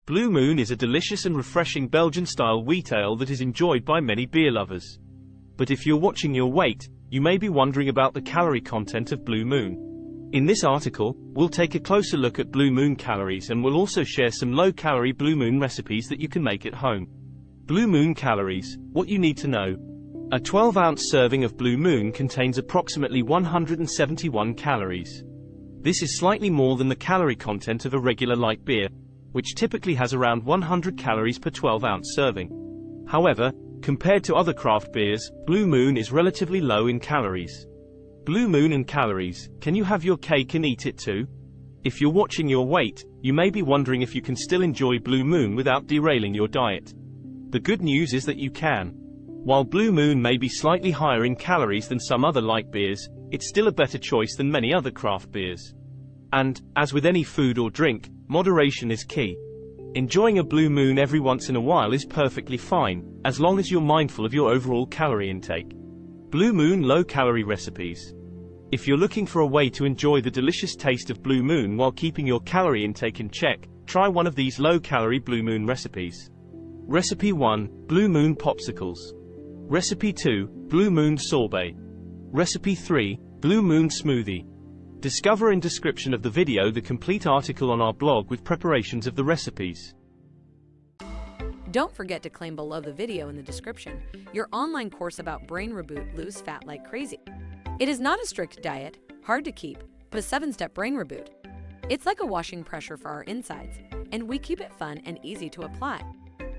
Blue Moon is a delicious and refreshing Belgian-style wheat ale that is enjoyed by many beer lovers. But if you're watching your weight, you may be wondering about the calorie content of Blue Moon. In this article, we'll take a closer look at Blue Moon calories, and we'll also share some low-calorie Blue Moon recipes that you can make at home. Blue Moon calories, what you need to know. A 12-ounce serving of Blue Moon contains approximately 171 calories. This is slightly more than the calorie content of a regular light beer, which typically has around 100 calories per 12-ounce serving. However, compared to other craft beers, Blue Moon is relatively low in calories. Blue Moon and calories, can you have your cake and eat it too? If you're watching your weight, you may be wondering if you can still enjoy Blue Moon without derailing your diet. The good news is that you can. While Blue Moon may be slightly higher in calories than some other light beers, it's still a better choice than many other craft beers. And, as with any food or drink, moderation is key. Enjoying a Blue Moon every once in a while is perfectly fine, as long as you're mindful of your overall calorie intake. Blue Moon low-calorie recipes. If you're looking for a way to enjoy the delicious taste of Blue Moon while keeping your calorie intake in check, try one of these low-calorie Blue Moon recipes. Recipe 1. Blue Moon Popsicles. Recipe 2. Blue Moon Sorbet. Recipe 3. Blue Moon Smoothie. Discover in description of the video the complete article on our blog with preparations of the recipes. Don't forget to claim below the video in the description your online course about brain reboot, lose fat like crazy. It is not a strict diet, hard to keep, but a 7-step brain reboot. It's like a washing pressure for our insides, and we keep it fun and easy to apply.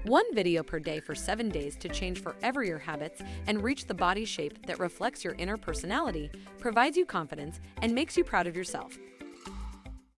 1 video per day for 7 days to change forever your habits and reach the body shape that reflects your inner personality, provides you confidence, and makes you proud of yourself.